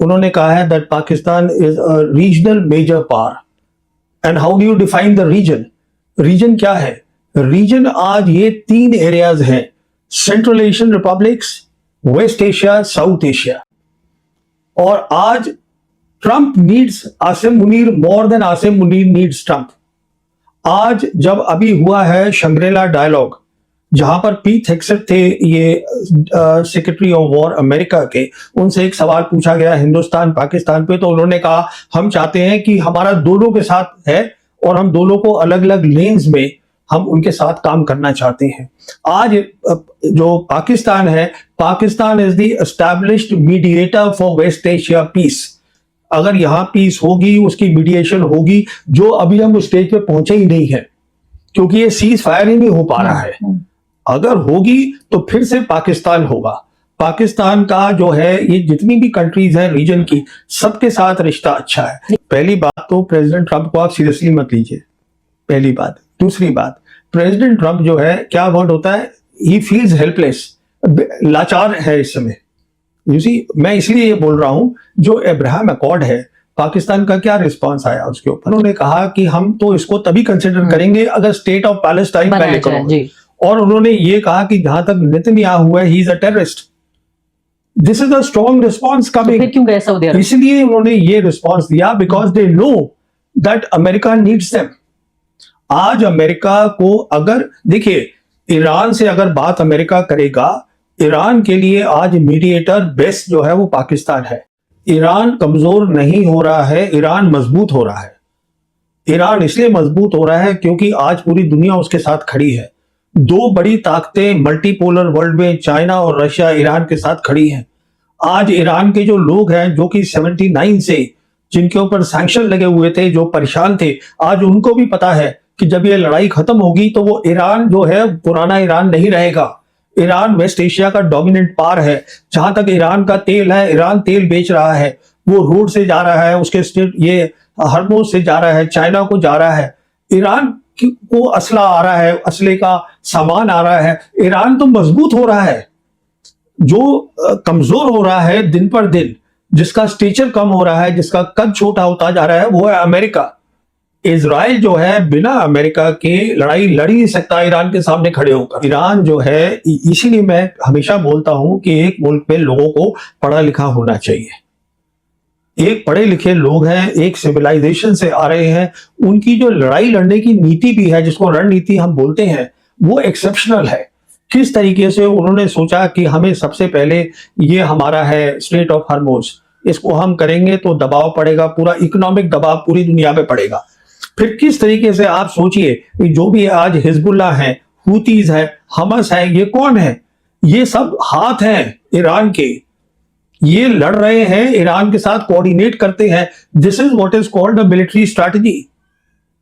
उन्होंने कहा है that Pakistan is a regional major power. And how do you define the region? Region क्या है? रीजन आज ये 3 एरियाज हैं, central Asian republics, West Asia, South Asia. और आज Trump needs Asim Munir more than Asim Munir needs Trump. आज जब अभी हुआ है शंग्रीला डायलॉग, जहां पर पीट हेग्सेट थे, ये सेक्रेटरी ऑफ वॉर अमेरिका के, उनसे एक सवाल पूछा गया हिंदुस्तान पाकिस्तान पे, तो उन्होंने कहा हम चाहते हैं कि हमारा दोनों के साथ है और हम दोनों को अलग अलग लेन्स में हम उनके साथ काम करना चाहते हैं। आज जो पाकिस्तान है, Pakistan is the established mediator for West Asia peace. अगर यहां पीस होगी, उसकी मीडिएशन होगी, जो अभी हम उस स्टेज पे पहुंचे ही नहीं है, क्योंकि ये सीज फायर ही नहीं हो पा रहा है। अगर होगी तो फिर से पाकिस्तान होगा। पाकिस्तान का जो है, ये जितनी भी कंट्रीज हैं रीजन की, सबके साथ रिश्ता अच्छा है। पहली बात तो प्रेसिडेंट ट्रंप को आप सीरियसली मत लीजिए, पहली बात। दूसरी बात, प्रेसिडेंट ट्रंप जो है, क्या वर्ड होता है, ही फील्स हेल्पलेस, लाचार है इस समय। यू सी, मैं इसलिए ये बोल रहा हूं, जो अब्राहम अकॉर्ड है, पाकिस्तान का क्या रिस्पांस आया उसके ऊपर? उन्होंने कहा कि हम तो इसको तभी कंसिडर करेंगे अगर स्टेट ऑफ पैलेस्टाइन पहले करोगे। और उन्होंने ये कहा कि जहां तक नेतन्याहू है, he is a terrorist. This is a strong response coming. क्यों गए सऊदी अरब? इसलिए उन्होंने ये रिस्पॉन्स दिया because they know that America needs them. आज अमेरिका को, अगर देखिए, ईरान से अगर बात अमेरिका करेगा, ईरान के लिए आज मीडिएटर बेस्ट जो है वो पाकिस्तान है। ईरान कमजोर नहीं हो रहा है, ईरान मजबूत हो रहा है। ईरान इसलिए मजबूत हो रहा है क्योंकि आज पूरी दुनिया उसके साथ खड़ी है। 2 बड़ी ताकतें मल्टीपोलर वर्ल्ड में, चाइना और रशिया, ईरान के साथ खड़ी हैं। आज ईरान के जो लोग हैं, जो कि 79 से जिनके ऊपर सैंक्शन लगे हुए थे, जो परेशान थे, आज उनको भी पता है कि जब ये लड़ाई खत्म होगी तो वो ईरान जो है पुराना ईरान नहीं रहेगा। ईरान वेस्ट एशिया का डोमिनेंट पावर है। जहां तक ईरान का तेल है, ईरान तेल बेच रहा है, वो रोड से जा रहा है, उसके स्टेट ये हरमुज से जा रहा है, चाइना को जा रहा है। ईरान को असला आ रहा है, असले का सामान आ रहा है। ईरान तो मजबूत हो रहा है। जो कमजोर हो रहा है दिन पर दिन, जिसका स्टेचर कम हो रहा है, जिसका कद छोटा होता जा रहा है, वो है अमेरिका। इजराइल जो है बिना अमेरिका के लड़ाई लड़ ही नहीं सकता ईरान के सामने खड़े होकर। ईरान जो है, इसीलिए मैं हमेशा बोलता हूं कि एक मुल्क में लोगों को पढ़ा लिखा होना चाहिए। एक पढ़े लिखे लोग हैं, एक सिविलाइजेशन से आ रहे हैं, उनकी जो लड़ाई लड़ने की नीति भी है, जिसको रणनीति हम बोलते हैं, वो एक्सेप्शनल है। किस तरीके से उन्होंने सोचा कि हमें सबसे पहले ये हमारा है स्ट्रेट ऑफ हरमुज, इसको हम करेंगे तो दबाव पड़ेगा, पूरा इकोनॉमिक दबाव पूरी दुनिया पे पड़ेगा। फिर किस तरीके से आप सोचिए कि जो भी आज हिजबुल्लाह है, हुतीज है, हमस है, ये कौन है? ये सब हाथ हैं ईरान के। ये लड़ रहे हैं, ईरान के साथ कोऑर्डिनेट करते हैं। This is what is called a military strategy.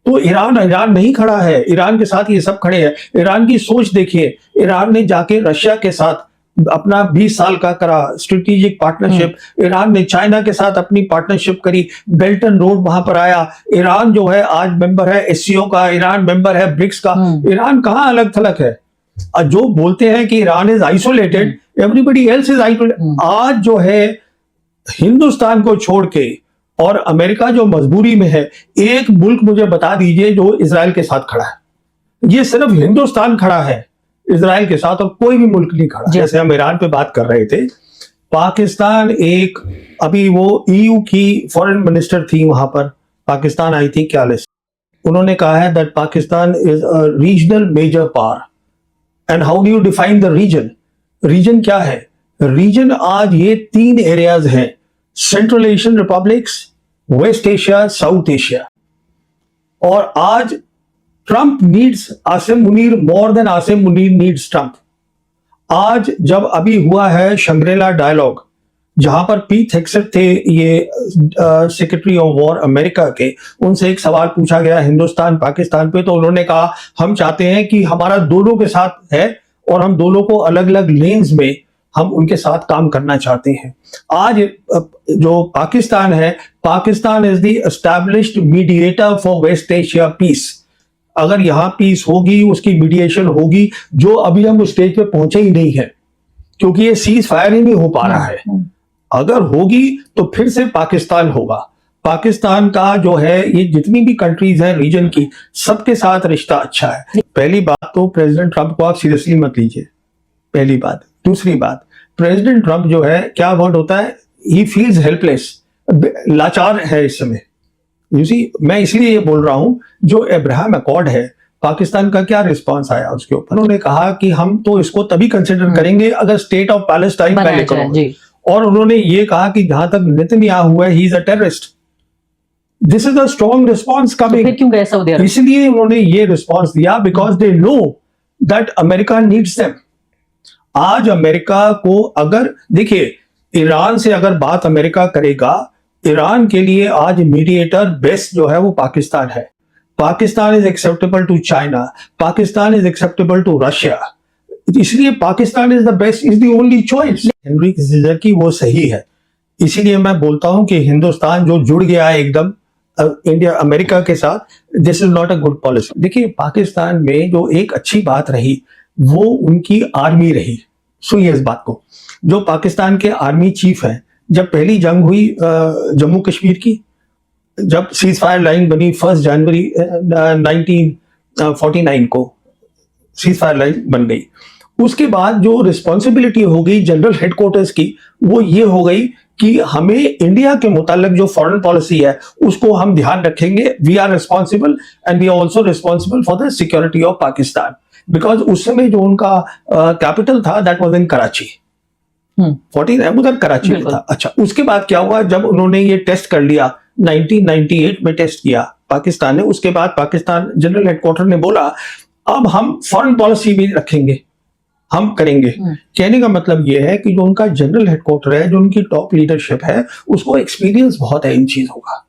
तो ईरान नहीं खड़ा है, ईरान के साथ ये सब खड़े हैं। ईरान की सोच देखिए, ईरान ने जाके रशिया के साथ अपना 20 साल का करा स्ट्रेटेजिक पार्टनरशिप। ईरान ने चाइना के साथ अपनी पार्टनरशिप करी, बेल्ट एंड रोड वहां पर आया। ईरान जो है आज मेंबर है एससीओ का, ईरान मेंबर है ब्रिक्स का। ईरान कहां अलग थलग है? जो बोलते हैं कि Iran is isolated, everybody else is isolated. आज जो है हिंदुस्तान को छोड़ के और अमेरिका जो मजबूरी में है, एक मुल्क मुझे बता दीजिए जो इजराइल के साथ खड़ा है। ये सिर्फ हिंदुस्तान खड़ा है इजराइल के साथ और कोई भी मुल्क नहीं खड़ा। जैसे हम ईरान पे बात कर रहे थे, पाकिस्तान एक, अभी वो ईयू की फॉरेन मिनिस्टर थी वहां पर, पाकिस्तान आई थी क्यालिस। उन्होंने कहा है that Pakistan is a regional major power. And how do you define the region? Region क्या है? रीजन आज ये 3 एरियाज हैं, central Asian republics, West Asia, South Asia. और आज Trump needs Asim Munir more than Asim Munir needs Trump. आज जब अभी हुआ है शंग्रीला डायलॉग, जहां पर पीट हेग्सेट थे, ये सेक्रेटरी ऑफ वॉर अमेरिका के, उनसे एक सवाल पूछा गया हिंदुस्तान पाकिस्तान पे, तो उन्होंने कहा हम चाहते हैं कि हमारा दोनों के साथ है और हम दोनों को अलग अलग लेन्स में हम उनके साथ काम करना चाहते हैं। आज जो पाकिस्तान है, Pakistan is the established mediator for West Asia peace. अगर यहां पीस होगी, उसकी मीडिएशन होगी, जो अभी हम उस स्टेज पे पहुंचे ही नहीं है, क्योंकि ये सीज फायर ही नहीं हो पा रहा है। अगर होगी तो फिर से पाकिस्तान होगा। पाकिस्तान का जो है ये जितनी भी कंट्रीज हैं रीजन की, सबके साथ रिश्ता अच्छा है। पहली बात तो प्रेसिडेंट ट्रंप को आप सीरियसली मत लीजिए, पहली बात। दूसरी बात, प्रेसिडेंट ट्रंप जो है, क्या वर्ड होता है, ही फील्स हेल्पलेस, लाचार है इस समय। यू सी, मैं इसलिए ये बोल रहा हूं, जो अब्राहम अकॉर्ड है, पाकिस्तान का क्या रिस्पांस आया उसके ऊपर? उन्होंने कहा कि हम तो इसको तभी कंसिडर करेंगे अगर स्टेट ऑफ पैलेस्टाइन पहले करोगे। और उन्होंने ये कहा कि जहां तक नेतन्याहू है, he is a terrorist. This is a strong response coming. क्यों गए सऊदी अरब? इसलिए उन्होंने ये रिस्पॉन्स दिया because they know that America needs them. आज अमेरिका को अगर देखिए, ईरान से अगर बात अमेरिका करेगा, ईरान के लिए आज मीडिएटर बेस्ट जो है वो पाकिस्तान है। Pakistan is acceptable to China, Pakistan is acceptable to Russia, इसलिए Pakistan is the best, is the only choice. Henry Kissinger की वो सही है। इसीलिए मैं बोलता हूं कि हिंदुस्तान जो जुड़ गया है एकदम इंडिया अमेरिका के साथ, this is not a good policy. देखिए, पाकिस्तान में जो एक अच्छी बात रही वो उनकी आर्मी रही। सुनिए इस बात को, जो पाकिस्तान के आर्मी चीफ हैं, जब पहली जंग हुई जम्मू कश्मीर की, जब सीज फायर लाइन बनी 1 जनवरी 1949 को सीज फायर लाइन बन गई, उसके बाद जो रिस्पॉन्सिबिलिटी हो गई जनरल हेडक्वार्टर्स की, वो ये हो गई कि हमें इंडिया के मुतालिक जो फॉरेन पॉलिसी है उसको हम ध्यान रखेंगे। We are responsible and we are also responsible for the security of Pakistan, because उस समय जो उनका कैपिटल था दैट वाज इन कराची। 49 उधर कराची में था। अच्छा, उसके बाद क्या हुआ, जब उन्होंने ये टेस्ट कर लिया 1998 में टेस्ट किया पाकिस्तान ने, उसके बाद पाकिस्तान जनरल हेडक्वार्टर ने बोला अब हम फॉरेन पॉलिसी भी रखेंगे, हम करेंगे। कहने का मतलब यह है कि जो उनका जनरल हेडक्वार्टर है, जो उनकी टॉप लीडरशिप है, उसको एक्सपीरियंस बहुत है इन चीजों का।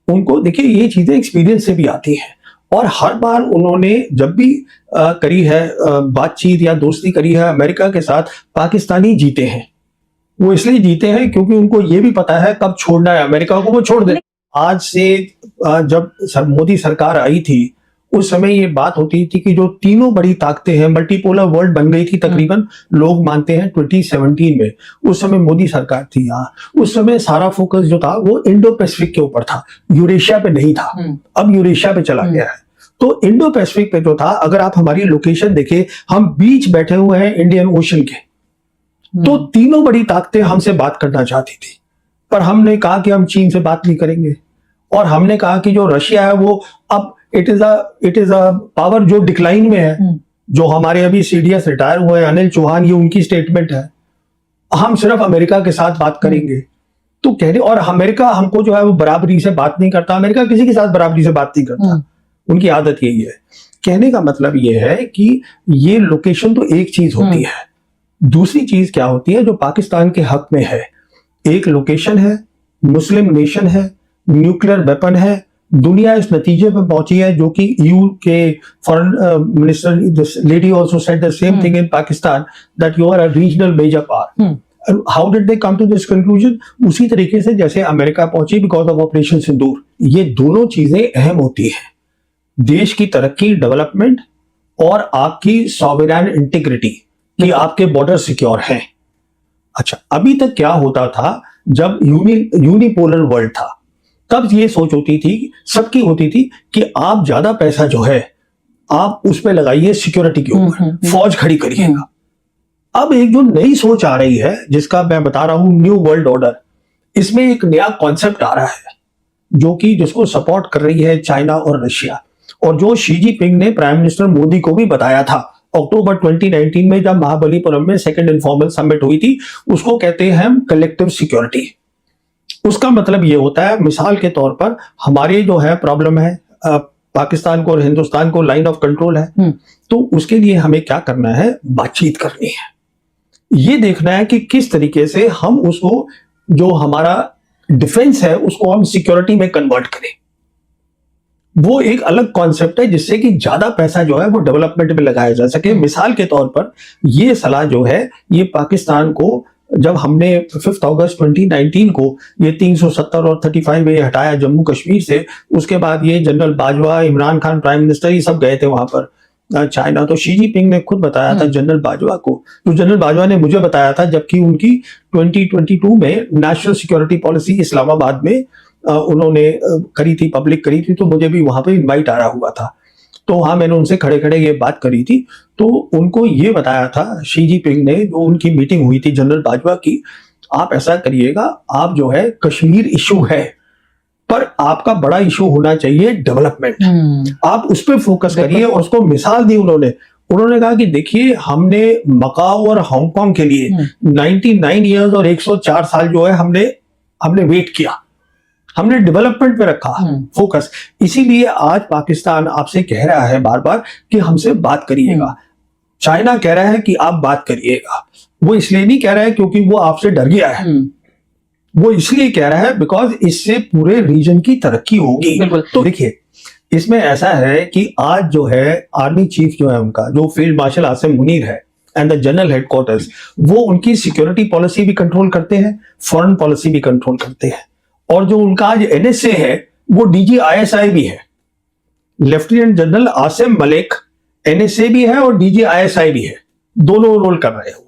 उनको देखिए ये चीजें एक्सपीरियंस से भी आती हैं, और हर बार उन्होंने जब भी करी है बातचीत या दोस्ती करी है अमेरिका के साथ, पाकिस्तानी जीते हैं। वो इसलिए जीते हैं क्योंकि उनको ये भी पता है कब छोड़ना है अमेरिका को, वो छोड़ दे। आज से जब मोदी सरकार आई थी, उस समय ये बात होती थी कि जो तीनों बड़ी ताकतें हैं, मल्टीपोलर वर्ल्ड बन गई थी तकरीबन, लोग मानते हैं 2017 में। उस समय मोदी सरकार थी यहाँ, उस समय सारा फोकस जो था वो इंडो पैसिफिक के ऊपर था, यूरेशिया पे नहीं था। अब यूरेशिया पे चला गया है। तो इंडो पैसिफिक पे जो था, अगर आप हमारी लोकेशन देखें, हम बीच बैठे हुए हैं इंडियन ओशन के। तो तीनों बड़ी ताकतें हमसे बात करना चाहती थी, पर हमने कहा कि हम चीन से बात नहीं करेंगे, और हमने कहा कि जो रशिया है वो अब इट इज अ पावर जो डिक्लाइन में है। जो हमारे अभी सीडीएस रिटायर हुए हैं अनिल चौहान, ये उनकी स्टेटमेंट है, हम सिर्फ अमेरिका के साथ बात करेंगे। तो कहने, और अमेरिका हमको जो है वो बराबरी से बात नहीं करता, अमेरिका किसी के साथ बराबरी से बात नहीं करता, उनकी आदत यही है। कहने का मतलब ये है कि ये लोकेशन तो एक चीज होती है, दूसरी चीज क्या होती है जो पाकिस्तान के हक में है। एक लोकेशन है, मुस्लिम नेशन है, न्यूक्लियर वेपन है, दुनिया इस नतीजे पर पहुंची है, जो कि ईयू के foreign minister this lady also said the same thing in Pakistan, that you are a regional major power. How did they come to this conclusion? उसी तरीके से जैसे अमेरिका पहुंची बिकॉज ऑफ ऑपरेशन सिंदूर। ये दोनों चीजें अहम होती है, देश की तरक्की, डेवलपमेंट, और आपकी सॉवरेन इंटीग्रिटी, कि आपके बॉर्डर सिक्योर हैं। अच्छा, अभी तक क्या होता था, जब यूनिपोलर वर्ल्ड था, तब ये सोच होती थी, सबकी होती थी, कि आप ज्यादा पैसा जो है आप उस पे लगाइए सिक्योरिटी के ऊपर, फौज खड़ी करिएगा। अब एक जो नई सोच आ रही है, जिसका मैं बता रहा हूं न्यू वर्ल्ड ऑर्डर, इसमें एक नया कॉन्सेप्ट आ रहा है, जो कि जिसको सपोर्ट कर रही है चाइना और रशिया, और जो शी जिनपिंग ने प्राइम मिनिस्टर मोदी को भी बताया था अक्टूबर 2019 में, जब महाबलीपुरम में सेकंड इनफॉर्मल समिट हुई थी। उसको कहते हैं हम कलेक्टिव सिक्योरिटी। उसका मतलब ये होता है, मिसाल के तौर पर हमारे जो है प्रॉब्लम है, पाकिस्तान को और हिंदुस्तान को लाइन ऑफ कंट्रोल है, तो उसके लिए हमें क्या करना है, बातचीत करनी है, ये देखना है कि किस तरीके से हम उसको, जो हमारा डिफेंस है, उसको हम सिक्योरिटी में कन्वर्ट करें। वो एक अलग कॉन्सेप्ट है, जिससे कि ज्यादा पैसा जो है वो डेवलपमेंट में लगाया जा सके। मिसाल के तौर पर ये सलाह जो है, ये पाकिस्तान को, जब हमने 5 अगस्त 2019 को ये 370 और 35A हटाया जम्मू कश्मीर से, उसके बाद ये general Bajwa, Imran Khan prime minister, ये सब गए थे वहां पर, चाइना, तो शी जिनपिंग ने खुद बताया था जनरल बाजवा को, तो जनरल बाजवा ने मुझे बताया था जबकि उनकी 2022 में नेशनल सिक्योरिटी पॉलिसी इस्लामाबाद में उन्होंने करी थी, पब्लिक करी थी, तो मुझे भी वहां पे इनवाइट आया हुआ था। तो हाँ, मैंने उनसे खड़े खड़े ये बात करी थी, तो उनको ये बताया था शी जिनपिंग ने, जो उनकी मीटिंग हुई थी जनरल बाजवा की, आप ऐसा करिएगा, आप जो है कश्मीर इशू है, पर आपका बड़ा इशू होना चाहिए डेवलपमेंट, आप उस पर फोकस करिए। और उसको मिसाल दी उन्होंने कहा कि देखिए, हमने मकाओ और हांगकांग के लिए 99 ईयर्स और 104 साल जो है हमने वेट किया, हमने डेवलपमेंट पे रखा फोकस, इसीलिए आज पाकिस्तान आपसे कह रहा है बार बार कि हमसे बात करिएगा। चाइना कह रहा है कि आप बात करिएगा, वो इसलिए नहीं कह रहा है क्योंकि वो आपसे डर गया है, वो इसलिए कह रहा है बिकॉज इससे पूरे रीजन की तरक्की होगी। तो देखिए, इसमें ऐसा है कि आज जो है आर्मी चीफ जो है उनका, जो फील्ड मार्शल आसिम मुनीर है एंड द जनरल हेडक्वार्टर्स, वो उनकी सिक्योरिटी पॉलिसी भी कंट्रोल करते हैं, फॉरेन पॉलिसी भी कंट्रोल करते हैं। और जो उनका आज एनएसए है वो DGISI भी है, lieutenant general Asim Malik NSA भी है और DGISI भी है, दोनों रोल कर रहे हो।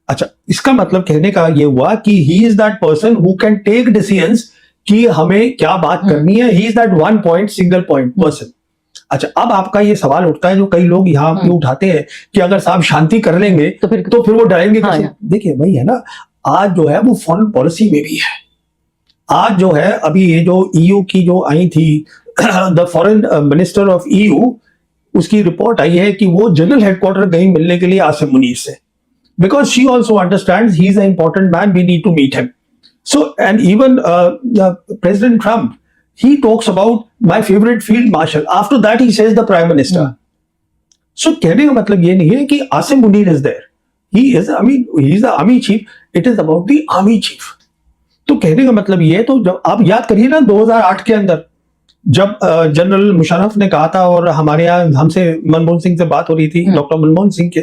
अच्छा, इसका मतलब कहने का ये हुआ कि he is that person who can take decisions कि हमें क्या बात करनी है, he is that one point single point person. अच्छा, अब आपका ये सवाल उठता है जो कई लोग यहाँ पे उठाते हैं कि अगर साहब शांति कर लेंगे तो फिर वो डरेंगे कैसे? देखिए वही है ना, आज जो है वो फॉरेन पॉलिसी में भी है। आज जो है अभी ये जो EU की जो आई थी the foreign minister of EU, उसकी रिपोर्ट आई है कि वो जनरल हेडक्वार्टर गई मिलने के लिए आसिम मुनीर से, because she also understands he's an important man, we need to meet him. So, and even President Trump, he talks about my favorite field marshal. After that, he says the prime minister. So, कहने का मतलब ये नहीं है कि Asim Munir is there. He is, I mean, he is the army chief. It is about the army chief. तो कहने का मतलब ये है, तो जब आप याद करिए ना 2008 के अंदर जब जनरल मुशर्रफ ने कहा था, और हमारे यहाँ हमसे मनमोहन सिंह से बात हो रही थी, डॉक्टर मनमोहन सिंह के,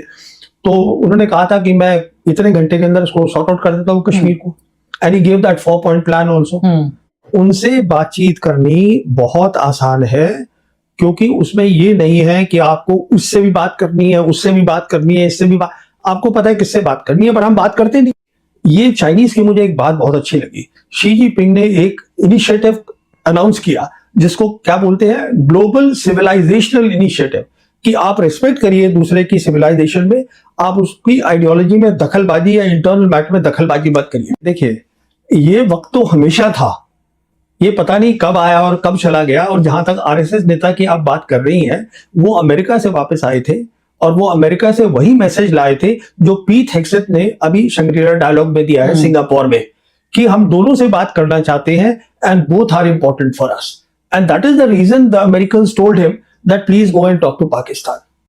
तो उन्होंने कहा था कि मैं इतने घंटे के अंदर इसको सॉर्ट आउट कर देता हूँ कश्मीर को, and he give that 4-point plan also. उनसे बातचीत करनी बहुत आसान है, क्योंकि उसमें ये नहीं है कि आपको उससे भी बात करनी है, उससे भी बात करनी है, इससे भी बात, आपको पता है किससे बात करनी है, पर हम बात करते नहीं। ये चाइनीज की मुझे एक बात बहुत अच्छी लगी, शी जिनपिंग ने एक इनिशिएटिव अनाउंस किया जिसको क्या बोलते हैं, ग्लोबल सिविलाइजेशनल इनिशिएटिव, कि आप रिस्पेक्ट करिए दूसरे की सिविलाइजेशन में, आप उसकी आइडियोलॉजी में दखलबाजी या इंटरनल मैटर में दखलबाजी मत करिए। देखिए, ये वक्त तो हमेशा था, ये पता नहीं कब आया और कब चला गया। और जहां तक RSS नेता की आप बात कर रही हैं, वो अमेरिका से वापस आए थे और वो अमेरिका से वही मैसेज लाए थे जो पीट हेग्सेथ ने अभी शंग्री-ला डायलॉग में दिया है सिंगापुर में, कि हम दोनों से बात करना चाहते हैं and both are important for us, and that is the reason the Americans told him that please go and talk to Pakistan.